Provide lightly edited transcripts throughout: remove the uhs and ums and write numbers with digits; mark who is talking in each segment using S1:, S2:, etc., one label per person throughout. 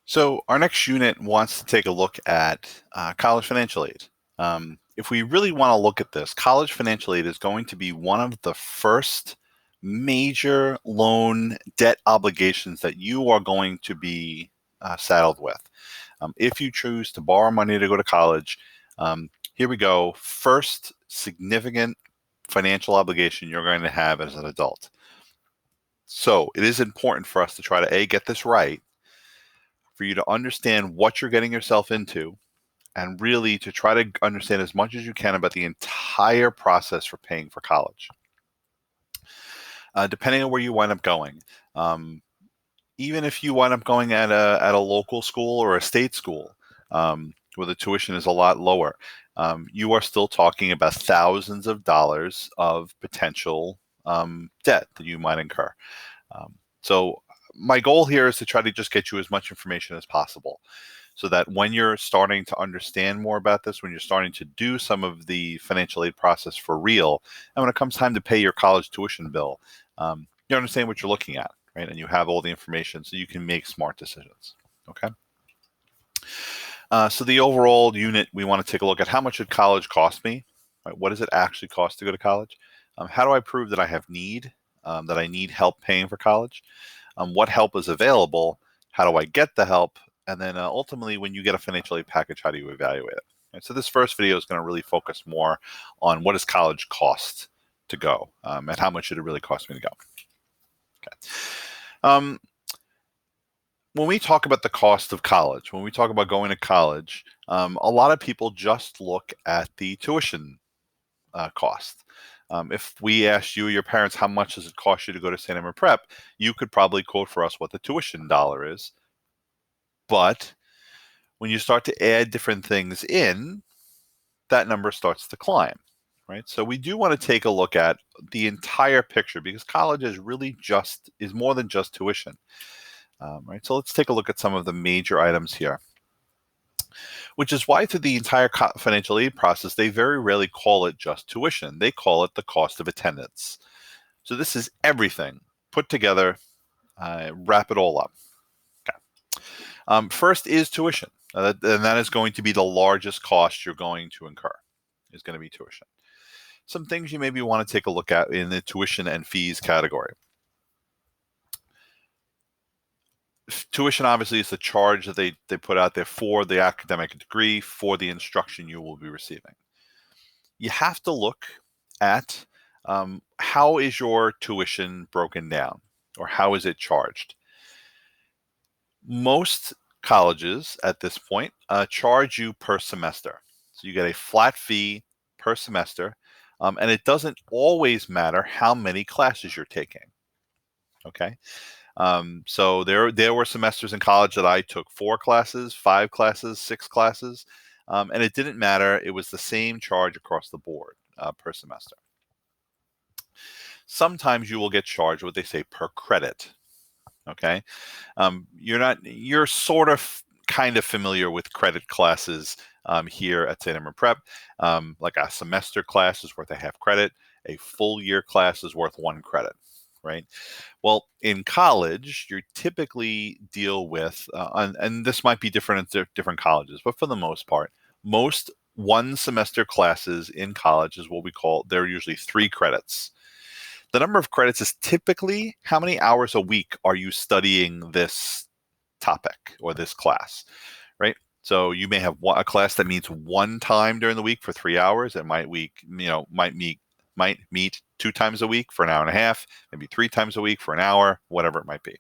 S1: So our next unit wants to take a look at college financial aid. If we really want to look at this, college financial aid is going to be one of the first major loan debt obligations that you are going to be saddled with. If you choose to borrow money to go to college, here we go. First significant financial obligation you're going to have as an adult. So it is important for us to try to get this right, for you to understand what you're getting yourself into, and really to try to understand as much as you can about the entire process for paying for college. Depending on where you wind up going, even if you wind up going at a local school or a state school, where the tuition is a lot lower, you are still talking about thousands of dollars of potential debt that you might incur. So my goal here is to try to just get you as much information as possible, so that when you're starting to understand more about this, when you're starting to do some of the financial aid process for real, and when it comes time to pay your college tuition bill, you understand what you're looking at, right? And you have all the information so you can make smart decisions. Okay. So the overall unit, we want to take a look at how much should college cost me? Right? What does it actually cost to go to college? How do I prove that I have need, that I need help paying for college? What help is available? How do I get the help? And then ultimately, when you get a financial aid package, how do you evaluate it? And so this first video is going to really focus more on what does college cost to go, and how much should it really cost me to go. Okay. When we talk about the cost of college, when we talk about going to college, a lot of people just look at the tuition cost. If we asked you or your parents how much does it cost you to go to St. Edmund Prep, you could probably quote for us what the tuition dollar is. But when you start to add different things in, that number starts to climb, right? So we do want to take a look at the entire picture, because college is really is more than just tuition, right? So let's take a look at some of the major items here, which is why through the entire financial aid process, they very rarely call it just tuition. They call it the cost of attendance. So this is everything put together, wrap it all up. Okay. First is tuition, and that is going to be the largest cost you're going to incur, is going to be tuition. Some things you maybe want to take a look at in the tuition and fees category. Tuition obviously is the charge that they put out there for the academic degree, for the instruction you will be receiving. You have to look at how is your tuition broken down, or how is it charged. Most colleges at this point charge you per semester. So you get a flat fee per semester, and it doesn't always matter how many classes you're taking. Okay. So there were semesters in college that I took 4 classes, 5 classes, 6 classes, and it didn't matter. It was the same charge across the board per semester. Sometimes you will get charged what they say per credit. Okay. You're sort of kind of familiar with credit classes here at St. Edmund Prep. Like a semester class is worth a half credit. A full year class is worth 1 credit, right? Well, in college, you typically deal with, and this might be different at different colleges, but for the most part, most 1 semester classes in college is what we call, they're usually 3 credits. The number of credits is typically how many hours a week are you studying this topic or this class, right? So you may have a class that meets 1 time during the week for 3 hours. It might meet 2 times a week for an hour and a half, maybe 3 times a week for an hour, whatever it might be.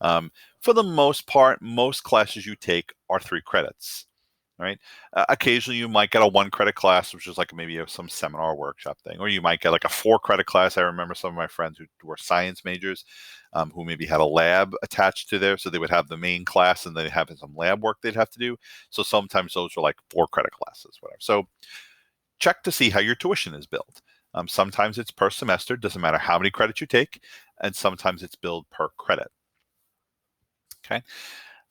S1: For the most part, most classes you take are 3 credits. Right. Occasionally you might get a 1 credit class, which is like maybe some seminar workshop thing, or you might get like a 4 credit class. I remember some of my friends who were science majors, who maybe had a lab attached to there. So they would have the main class and they'd have some lab work they'd have to do. So sometimes those are like 4 credit classes, whatever. So check to see how your tuition is billed. Sometimes it's per semester, doesn't matter how many credits you take, and sometimes it's billed per credit. Okay.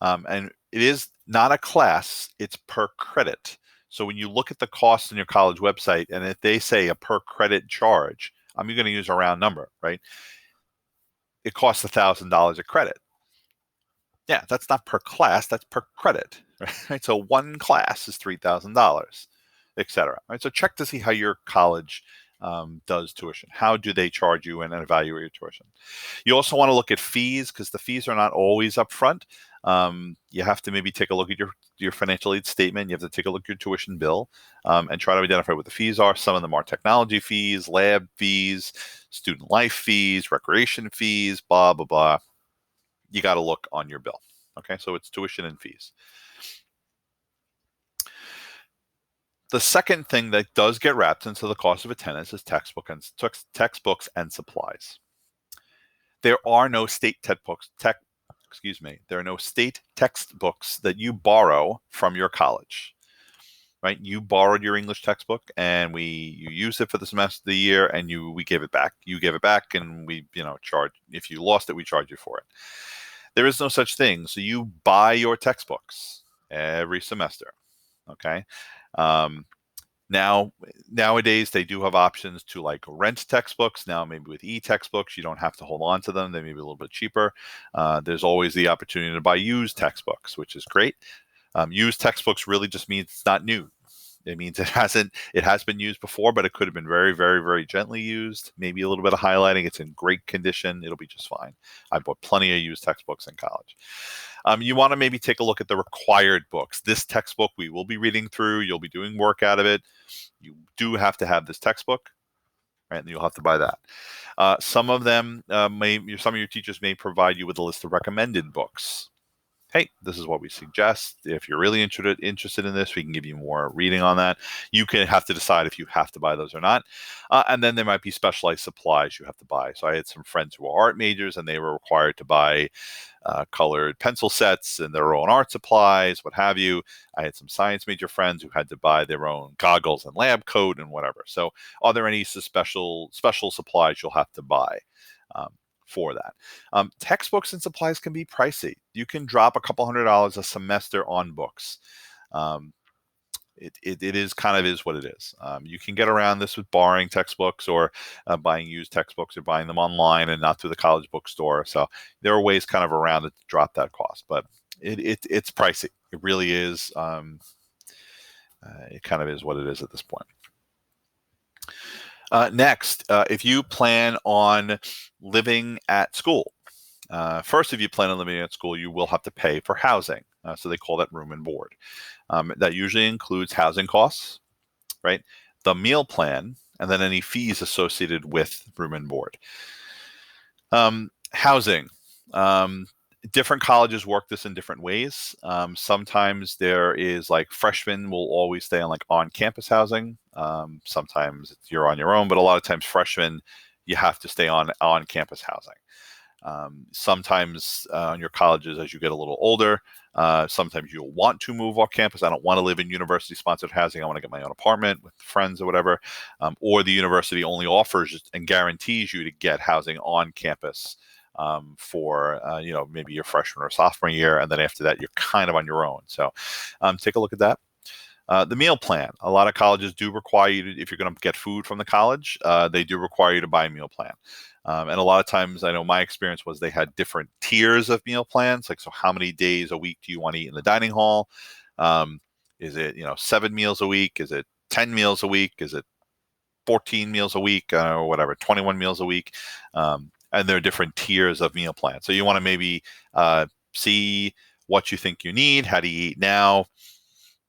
S1: And it is not a class, it's per credit. So when you look at the cost on your college website, and if they say a per credit charge, I'm going to use a round number, right? It costs $1,000 a credit. Yeah, that's not per class, that's per credit, right? So one class is $3,000, et cetera. Right? So check to see how your college does tuition. How do they charge you and evaluate your tuition? You also want to look at fees because the fees are not always upfront. You have to maybe take a look at your financial aid statement. You have to take a look at your tuition bill and try to identify what the fees are. Some of them are technology fees, lab fees, student life fees, recreation fees, blah, blah, blah. You got to look on your bill. Okay, so it's tuition and fees. The second thing that does get wrapped into the cost of attendance is textbooks and supplies. There are no state there are no state textbooks that you borrow from your college. Right? You borrowed your English textbook and you used it for the semester, the year, and we gave it back. You gave it back, and we charge. If you lost it, we charge you for it. There is no such thing. So you buy your textbooks every semester. Okay. Um, Nowadays they do have options to like rent textbooks. Now maybe with e-textbooks you don't have to hold on to them. They may be a little bit cheaper. There's always the opportunity to buy used textbooks, which is great. Used textbooks really just means it's not new. It means it has been used before, but it could have been very, very, very gently used. Maybe a little bit of highlighting. It's in great condition. It'll be just fine. I bought plenty of used textbooks in college. You want to maybe take a look at the required books. This textbook we will be reading through. You'll be doing work out of it. You do have to have this textbook, right? And you'll have to buy that. Some of them some of your teachers may provide you with a list of recommended books. Hey, this is what we suggest. If you're really interested in this, we can give you more reading on that. You can have to decide if you have to buy those or not. And then there might be specialized supplies you have to buy. So I had some friends who were art majors, and they were required to buy colored pencil sets and their own art supplies, what have you. I had some science major friends who had to buy their own goggles and lab coat and whatever. So are there any special supplies you'll have to buy? For that. Textbooks and supplies can be pricey. You can drop a couple $100 a semester on books. It is kind of is what it is. You can get around this with borrowing textbooks or buying used textbooks or buying them online and not through the college bookstore. So there are ways kind of around it to drop that cost, but it's pricey. It really is. It kind of is what it is at this point. Next, if you plan on living at school, first, if you plan on living at school, you will have to pay for housing. So they call that room and board. That usually includes housing costs, right? The meal plan, and then any fees associated with room and board. Housing. Different colleges work this in different ways. Sometimes there is like freshmen will always stay on like on-campus housing. Sometimes you're on your own, but a lot of times freshmen, you have to stay on campus housing. Sometimes on your colleges, as you get a little older, sometimes you'll want to move off campus. I don't want to live in university-sponsored housing. I want to get my own apartment with friends or whatever. Or the university only offers and guarantees you to get housing on campus for maybe your freshman or sophomore year, and then after that you're kind of on your own. So take a look at that. The meal plan. A lot of colleges do require you to, if you're going to get food from the college, they do require you to buy a meal plan. And a lot of times, I know my experience was they had different tiers of meal plans. Like, so how many days a week do you want to eat in the dining hall? Is it 7 meals a week? Is it 10 meals a week? Is it 14 meals a week or whatever, 21 meals a week? And there are different tiers of meal plans. So you want to maybe see what you think you need. How do you eat now?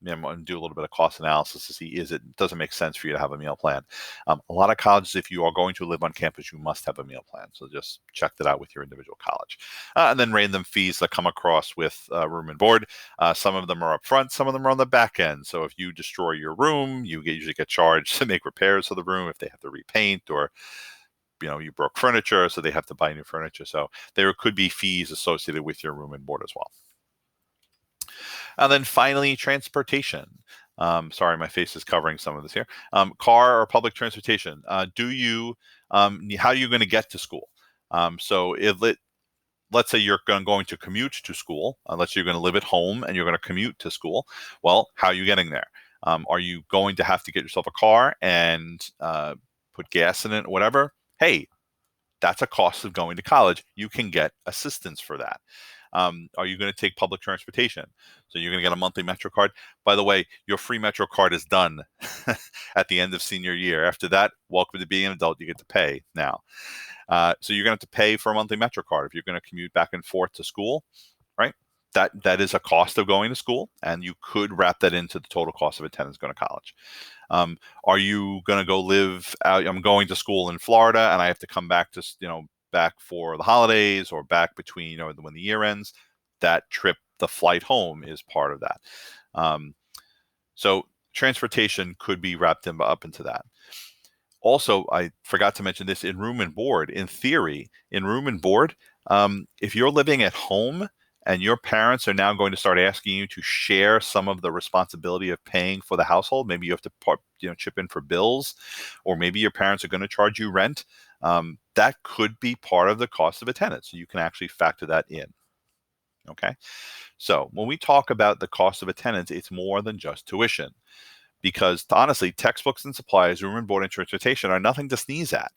S1: And do a little bit of cost analysis to see does it make sense for you to have a meal plan. A lot of colleges, if you are going to live on campus, you must have a meal plan. So just check that out with your individual college. And then random fees that come across with room and board. Some of them are up front, some of them are on the back end. So if you destroy your room, you usually get charged to make repairs to the room if they have to repaint, or you broke furniture, so they have to buy new furniture. So there could be fees associated with your room and board as well. And then finally, transportation. Sorry, my face is covering some of this here. Car or public transportation. How are you going to get to school? So let's say you're going to commute to school. Let's say you're going to live at home and you're going to commute to school. Well, how are you getting there? Are you going to have to get yourself a car and put gas in it or whatever? Hey, That's a cost of going to college. You can get assistance for that. Are you going to take public transportation? So you're going to get a monthly Metro card. By the way, your free Metro card is done at the end of senior year. After that, welcome to being an adult. You get to pay now. So you're going to have to pay for a monthly Metro card if you're going to commute back and forth to school, right? That is a cost of going to school, and you could wrap that into the total cost of attendance going to college. Are you going to go live out? I'm going to school in Florida, and I have to come back to back for the holidays or back between when the year ends. That trip, the flight home, is part of that. So transportation could be wrapped up into that. Also, I forgot to mention this in room and board. In theory, in room and board, if you're living at home and your parents are now going to start asking you to share some of the responsibility of paying for the household, maybe you have to chip in for bills, or maybe your parents are going to charge you rent. That could be part of the cost of attendance. So you can actually factor that in. Okay. So when we talk about the cost of attendance, it's more than just tuition. Because honestly, textbooks and supplies, room and board, and transportation are nothing to sneeze at.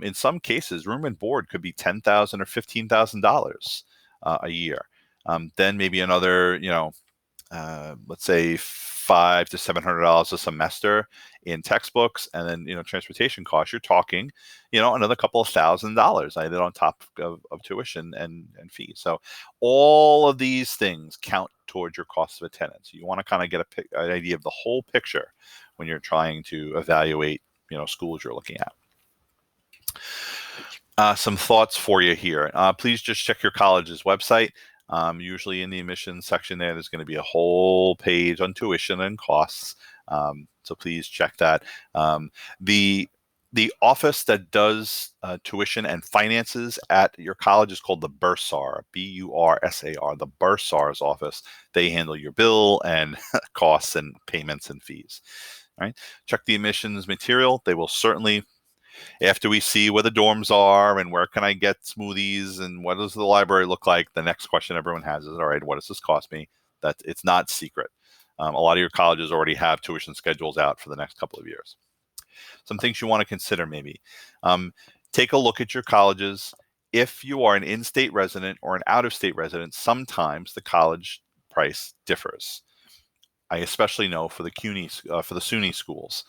S1: In some cases, room and board could be $10,000 or $15,000 a year. Then maybe another, let's say $500 to $700 a semester in textbooks, and then transportation costs. You're talking, another couple of $1,000 added on top of tuition and fees. So all of these things count towards your cost of attendance. You want to kind of get an idea of the whole picture when you're trying to evaluate, schools you're looking at. Some thoughts for you here. Please just check your college's website. Usually in the admissions section there's going to be a whole page on tuition and costs. So please check that. The office that does tuition and finances at your college is called the Bursar, Bursar, the Bursar's office. They handle your bill and costs and payments and fees. All right. Check the admissions material. They will certainly, after we see where the dorms are and where can I get smoothies and what does the library look like, the next question everyone has is, all right, what does this cost me? That it's not secret. A lot of your colleges already have tuition schedules out for the next couple of years. Some things you want to consider maybe. Take a look at your colleges. If you are an in-state resident or an out-of-state resident, sometimes the college price differs. I especially know for the SUNY schools.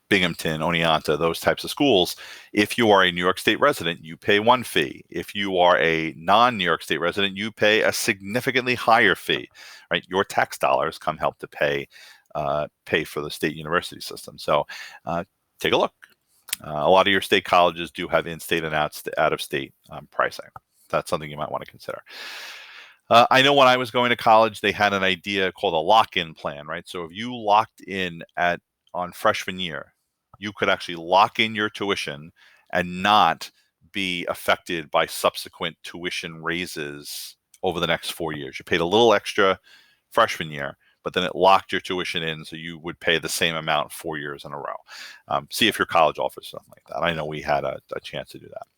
S1: Binghamton, Oneonta, those types of schools. If you are a New York State resident, you pay one fee. If you are a non-New York State resident, you pay a significantly higher fee. Right? Your tax dollars come help to pay for the state university system. So take a look. A lot of your state colleges do have in-state and out-of-state pricing. That's something you might want to consider. I know when I was going to college, they had an idea called a lock-in plan, right? So if you locked in on freshman year, you could actually lock in your tuition and not be affected by subsequent tuition raises over the next 4 years. You paid a little extra freshman year, but then it locked your tuition in, so you would pay the same amount 4 years in a row. See if your college offers something like that. I know we had a chance to do that.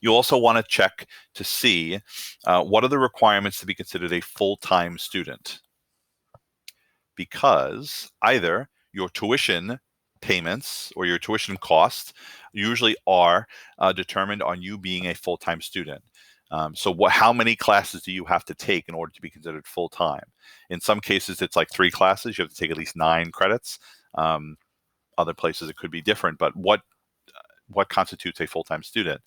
S1: You also want to check to see what are the requirements to be considered a full-time student. Because either your tuition payments or your tuition costs usually are determined on you being a full-time student. So how many classes do you have to take in order to be considered full-time? In some cases, it's like 3 classes. You have to take at least 9 credits. Other places it could be different, but what constitutes a full-time student?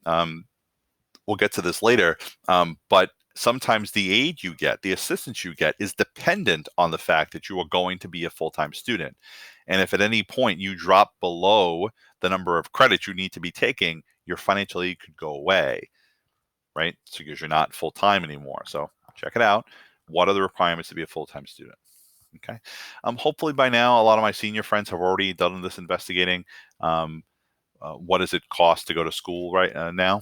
S1: We'll get to this later, but sometimes the aid you get, the assistance you get, is dependent on the fact that you are going to be a full-time student. And if at any point you drop below the number of credits you need to be taking, your financial aid could go away, right? So because you're not full-time anymore. So check it out. What are the requirements to be a full-time student? Okay. Hopefully by now, a lot of my senior friends have already done this investigating. What does it cost to go to school right now?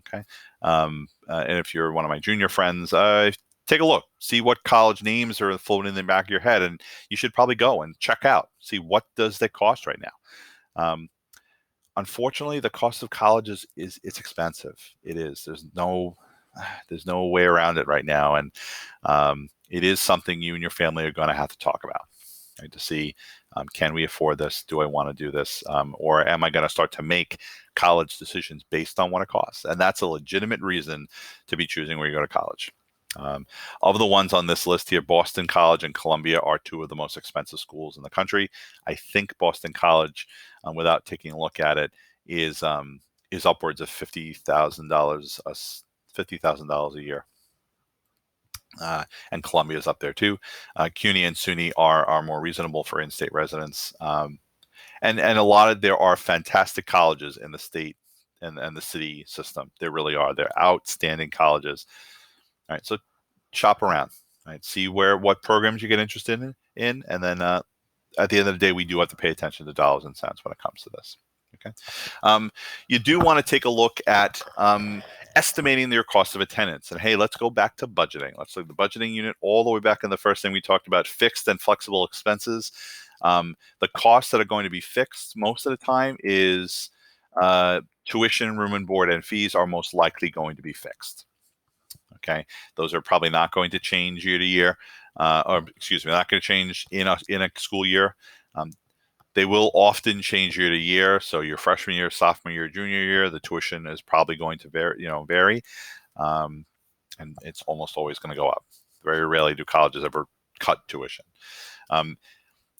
S1: Okay. And if you're one of my junior friends, take a look, see what college names are floating in the back of your head, and you should probably go and check out, see what does that cost right now. Unfortunately, the cost of college it's expensive. It is. There's no way around it right now, and it is something you and your family are going to have to talk about. right? To see, can we afford this? Do I want to do this? Or am I going to start to make college decisions based on what it costs? And that's a legitimate reason to be choosing where you go to college. Of the ones on this list here, Boston College and Columbia are two of the most expensive schools in the country. I think Boston College, without taking a look at it, is upwards of $50,000 a year. And Columbia is up there too. CUNY and SUNY are more reasonable for in-state residents. And a lot of there are fantastic colleges in the state and the city system. There really are. They're outstanding colleges. All right, so shop around. Right, see what programs you get interested in, and then at the end of the day, we do have to pay attention to dollars and cents when it comes to this. Okay, you do want to take a look at estimating your cost of attendance. And hey, let's go back to budgeting. Let's look at the budgeting unit all the way back in the first thing we talked about: fixed and flexible expenses. The costs that are going to be fixed most of the time is tuition, room and board, and fees are most likely going to be fixed. Okay, those are probably not going to change year to year, or excuse me, not going to change in a school year. They will often change year to year. So your freshman year, sophomore year, junior year, the tuition is probably going to vary, and it's almost always going to go up. Very rarely do colleges ever cut tuition.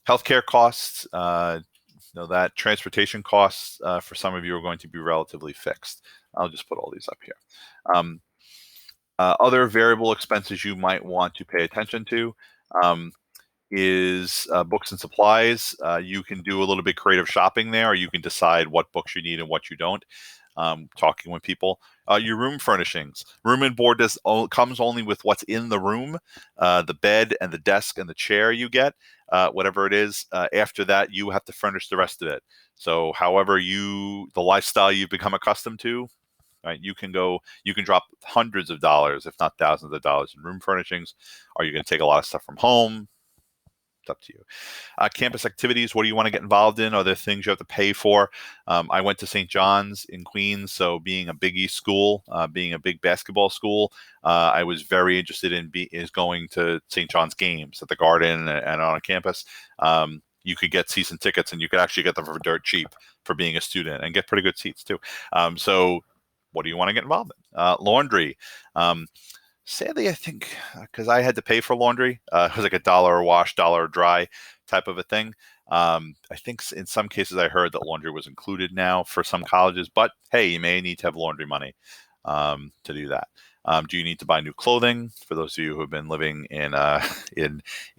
S1: Healthcare costs, that transportation costs for some of you are going to be relatively fixed. I'll just put all these up here. Other variable expenses you might want to pay attention to is books and supplies. You can do a little bit creative shopping there, or you can decide what books you need and what you don't. Talking with people. Your room furnishings. Room and board comes only with what's in the room, the bed and the desk and the chair you get, whatever it is. After that, you have to furnish the rest of it. So however the lifestyle you've become accustomed to, right? You can drop hundreds of dollars, if not thousands of dollars in room furnishings. Are you going to take a lot of stuff from home? It's up to you. Campus activities, what do you want to get involved in? Are there things you have to pay for? I went to St. John's in Queens, so being a Big East school, being a big basketball school, I was very interested in going to St. John's games at the Garden and on a campus. You could get season tickets, and you could actually get them for dirt cheap for being a student and get pretty good seats too. So what do you want to get involved in? Laundry. Sadly, I think because I had to pay for laundry, it was like $1 a wash, $1 a dry type of a thing. I think in some cases I heard that laundry was included now for some colleges, but hey, you may need to have laundry money to do that. Do you need to buy new clothing? For those of you who have been living in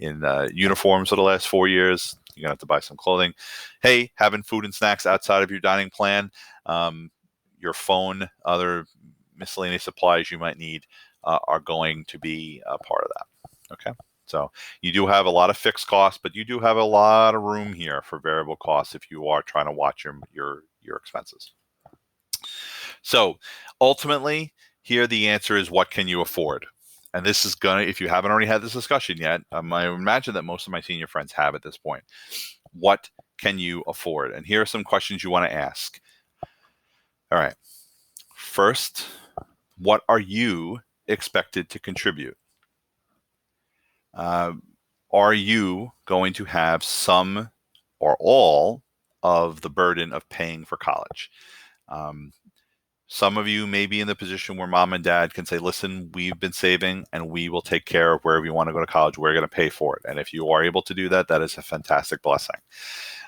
S1: uniforms for the last 4 years, you're gonna have to buy some clothing. Hey, having food and snacks outside of your dining plan. Your phone, other miscellaneous supplies you might need are going to be a part of that. Okay, so you do have a lot of fixed costs, but you do have a lot of room here for variable costs if you are trying to watch your expenses. So ultimately, here the answer is, what can you afford? And this is if you haven't already had this discussion yet, I imagine that most of my senior friends have at this point. What can you afford? And here are some questions you want to ask. All right. First, what are you expected to contribute? Are you going to have some or all of the burden of paying for college? Some of you may be in the position where mom and dad can say, listen, we've been saving and we will take care of wherever you want to go to college. We're going to pay for it. And if you are able to do that, that is a fantastic blessing.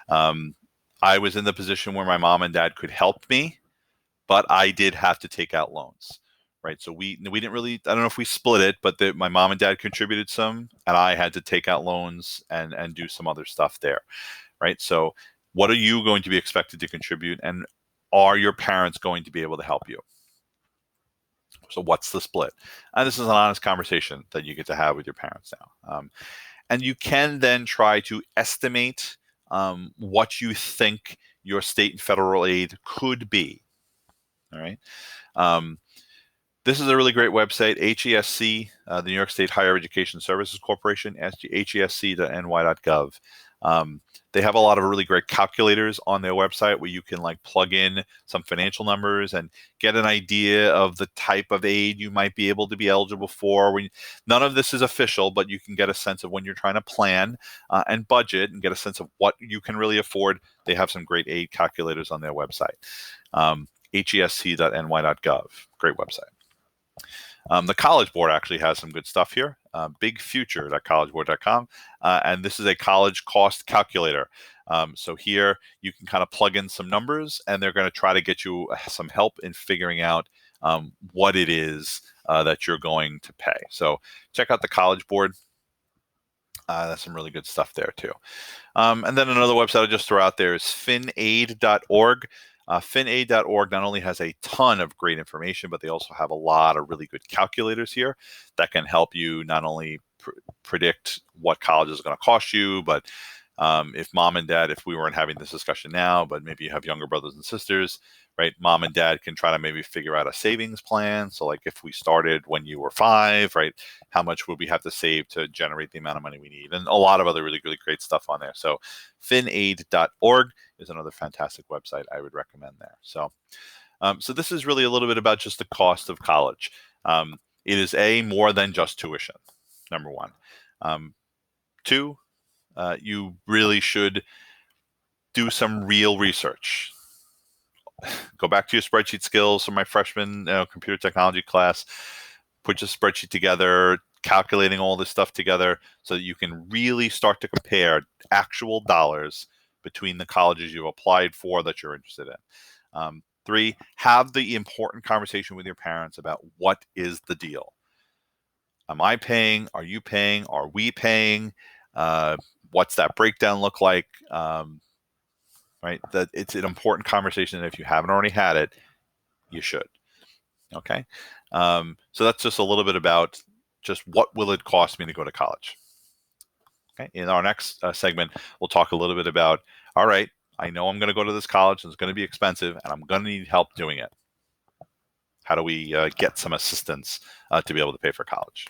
S1: I was in the position where my mom and dad could help me, but I did have to take out loans, right? So we didn't really, I don't know if we split it, but my mom and dad contributed some, and I had to take out loans and do some other stuff there, right? So what are you going to be expected to contribute, and are your parents going to be able to help you? So what's the split? And this is an honest conversation that you get to have with your parents now. And you can then try to estimate what you think your state and federal aid could be. All right. This is a really great website, HESC, the New York State Higher Education Services Corporation, HESC.ny.gov. They have a lot of really great calculators on their website where you can like plug in some financial numbers and get an idea of the type of aid you might be able to be eligible for. None of this is official, but you can get a sense of when you're trying to plan and budget and get a sense of what you can really afford. They have some great aid calculators on their website. HESC.ny.gov, great website. The College Board actually has some good stuff here. Bigfuture.collegeboard.com, and this is a college cost calculator. So here you can kind of plug in some numbers, and they're going to try to get you some help in figuring out what it is that you're going to pay. So check out the College Board. That's some really good stuff there too. And then another website I'll just throw out there is finaid.org. Finaid.org not only has a ton of great information, but they also have a lot of really good calculators here that can help you not only predict what college is going to cost you, but if mom and dad, if we weren't having this discussion now, but maybe you have younger brothers and sisters, right? Mom and dad can try to maybe figure out a savings plan. So like if we started when you were 5, right? How much would we have to save to generate the amount of money we need? And a lot of other really, really great stuff on there. So finaid.org is another fantastic website I would recommend there. So, so this is really a little bit about just the cost of college. It is more than just tuition, number one. 2, you really should do some real research. Go back to your spreadsheet skills from my freshman computer technology class. Put your spreadsheet together, calculating all this stuff together so that you can really start to compare actual dollars between the colleges you've applied for that you're interested in. 3, have the important conversation with your parents about what is the deal. Am I paying? Are you paying? Are we paying? What's that breakdown look like? Right? That it's an important conversation. And if you haven't already had it, you should. Okay. So that's just a little bit about just what will it cost me to go to college. Okay. In our next segment, we'll talk a little bit about, all right, I know I'm going to go to this college and it's going to be expensive and I'm going to need help doing it. How do we get some assistance to be able to pay for college?